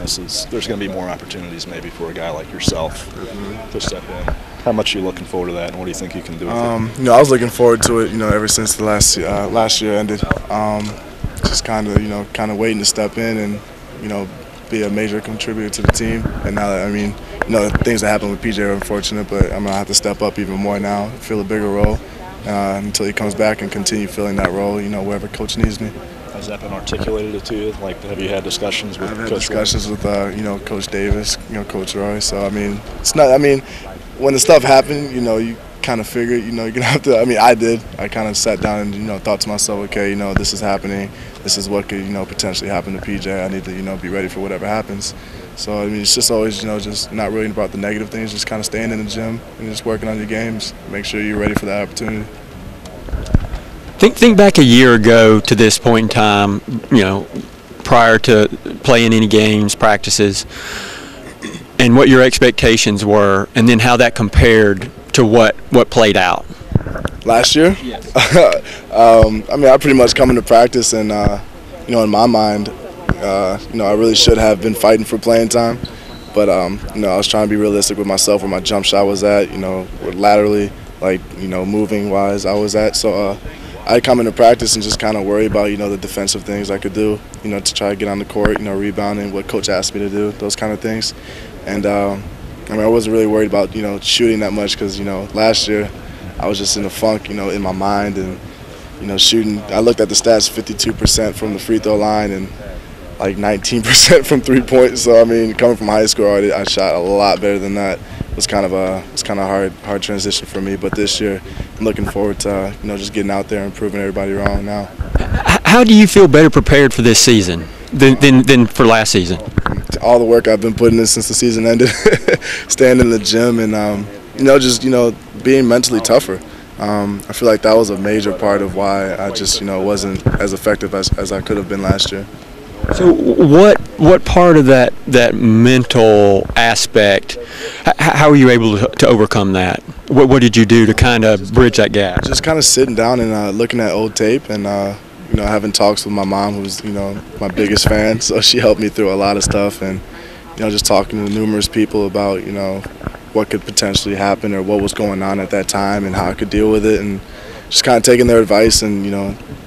there's going to be more opportunities maybe for a guy like yourself to step in. How much are you looking forward to that, and what do you think you can do with it? I was looking forward to it, ever since the last year ended. Just kind of waiting to step in and, be a major contributor to the team. And now that, the things that happened with PJ are unfortunate, but I'm going to have to step up even more now, feel a bigger role until he comes back and continue filling that role, wherever coach needs me. Has that been articulated to you? Like, have you had discussions with Coach? I've had discussions with, Coach Davis, Coach Roy. So, it's not, when the stuff happened, you kind of figured, you're going to have to, I did. I kind of sat down and, thought to myself, okay, this is happening. This is what could, potentially happen to PJ. I need to, be ready for whatever happens. So, it's just always, just not really about the negative things, just kind of staying in the gym and just working on your games. Make sure you're ready for that opportunity. Think back a year ago to this point in time, prior to playing any games, practices, and what your expectations were, and then how that compared to what played out. Last year? Yes. I pretty much come into practice and, in my mind, I really should have been fighting for playing time. But, I was trying to be realistic with myself where my jump shot was at, laterally, moving-wise I was at. So I come into practice and just kind of worry about, the defensive things I could do, to try to get on the court, rebounding, what coach asked me to do, those kind of things. And, I wasn't really worried about, shooting that much because, last year I was just in a funk, in my mind and, shooting. I looked at the stats, 52% from the free throw line and like 19% from three-point. So, coming from high school, I shot a lot better than that. It was kind of a hard transition for me. But this year, I'm looking forward to, just getting out there and proving everybody wrong now. How do you feel better prepared for this season than for last season? All the work I've been putting in since the season ended, staying in the gym and, being mentally tougher. I feel like that was a major part of why I just, wasn't as effective as I could have been last year. So what part of that mental aspect, how were you able to overcome that? What did you do to kind of bridge that gap? Just kind of sitting down and looking at old tape and, having talks with my mom, who's, my biggest fan. So she helped me through a lot of stuff and, just talking to numerous people about, what could potentially happen or what was going on at that time and how I could deal with it and just kind of taking their advice and,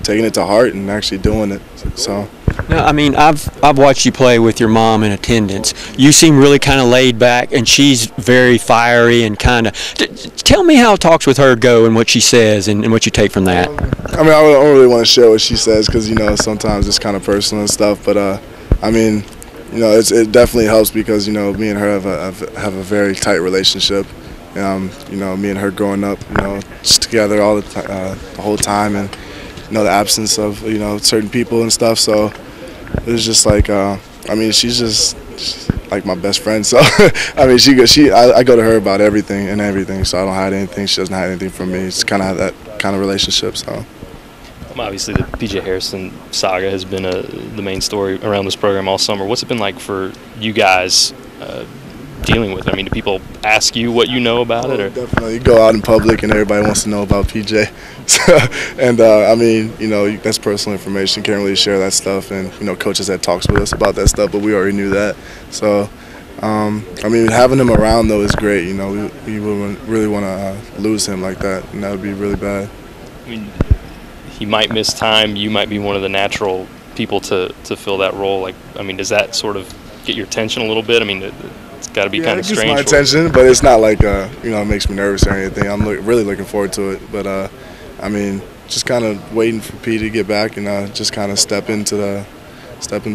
taking it to heart and actually doing it. So. Now, I've watched you play with your mom in attendance. You seem really kind of laid back, and she's very fiery and kind of. Tell me how talks with her go and what she says and what you take from that. I don't really want to share what she says because sometimes it's kind of personal and stuff. But it definitely helps because me and her have a very tight relationship. Me and her growing up, just together all the whole time, and the absence of certain people and stuff. So it was just like she's just like my best friend. So I go to her about everything. So I don't hide anything. She doesn't hide anything from me. It's kind of that kind of relationship. So. Obviously, the P.J. Harrison saga has been the main story around this program all summer. What's it been like for you guys dealing with it? Do people ask you what you know about it? Or? Definitely. You go out in public and everybody wants to know about P.J. And, that's personal information. Can't really share that stuff. And, coaches had talks with us about that stuff, but we already knew that. So, having him around, though, is great. We wouldn't really want to lose him like that, and that would be really bad. He might miss time. You might be one of the natural people to fill that role. Does that sort of get your attention a little bit? It's got to be kind of strange. It gets my attention, but it's not like it makes me nervous or anything. I'm really looking forward to it. But just kind of waiting for P to get back and just kind of stepping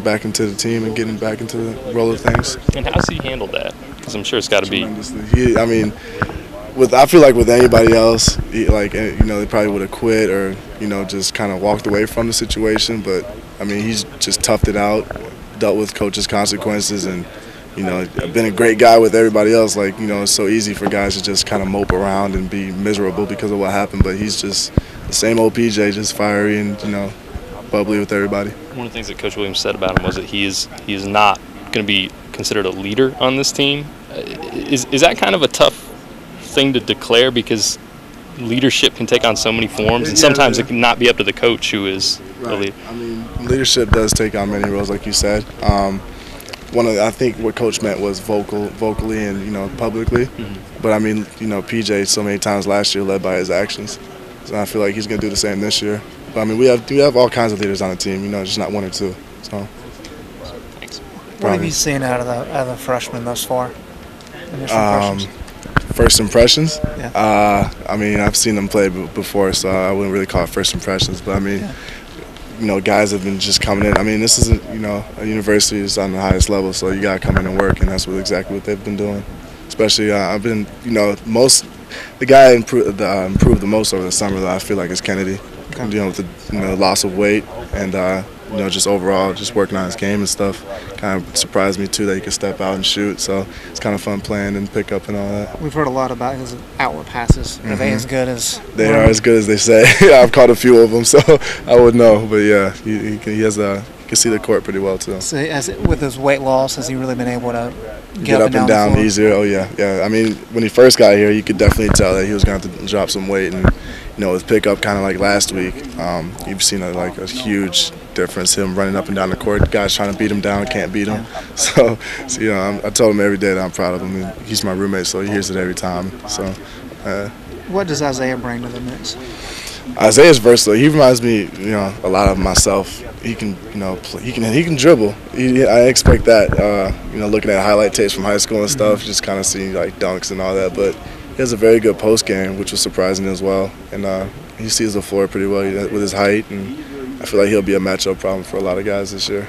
back into the team and getting back into the role of things. And how's he handled that? Because I'm sure it's got to be. I feel like with anybody else, they probably would have quit or just kind of walked away from the situation. But he's just toughed it out, dealt with coach's consequences, and I've been a great guy with everybody else. It's so easy for guys to just kind of mope around and be miserable because of what happened. But he's just the same old PJ, just fiery and bubbly with everybody. One of the things that Coach Williams said about him was that he is not going to be considered a leader on this team. Is that kind of a tough thing to declare because leadership can take on so many forms, and sometimes it can not be up to the coach who is the leader. Leadership does take on many roles, like you said. I think what Coach meant was vocally and, you know, publicly. But I mean, you know, PJ so many times last year led by his actions. So I feel like he's going to do the same this year. But I mean, we have all kinds of leaders on the team, you know, just not one or two. So. What have you seen out of the freshmen thus far? Initial impressions? First impressions? Yeah. I mean, I've seen them play before, so I wouldn't really call it first impressions. But I mean, you know, guys have been just coming in. I mean, this isn't, you know, a university is on the highest level, so you got to come in and work, and that's exactly what they've been doing. Especially, I've been, you know, the guy improved the most over the summer, though, I feel like, is Kennedy. Okay. Dealing with the, you know, loss of weight and, you know, just overall just working on his game and stuff. Kind of surprised me, too, that he could step out and shoot. So it's kind of fun playing and pick up and all that. We've heard a lot about his outlet passes. Are they as good as? They are as good as they say. I've caught a few of them, so I would know. But, yeah, he can see the court pretty well, too. So with his weight loss, has he really been able to get up and down easier? Oh, yeah. I mean, when he first got here, you could definitely tell that he was going to have to drop some weight. And, you know, with pickup kind of like last week, you've seen a huge difference, him running up and down the court. Guys trying to beat him down, can't beat him. Yeah. So you know, I told him every day that I'm proud of him. And he's my roommate, so he hears it every time. So. What does Isaiah bring to the mix? Isaiah's versatile. He reminds me, you know, a lot of myself. He can, you know, he can dribble. I expect that. You know, looking at highlight tapes from high school and stuff, just kind of seeing like dunks and all that. But he has a very good post game, which was surprising as well. And he sees the floor pretty well with his height, and I feel like he'll be a matchup problem for a lot of guys this year.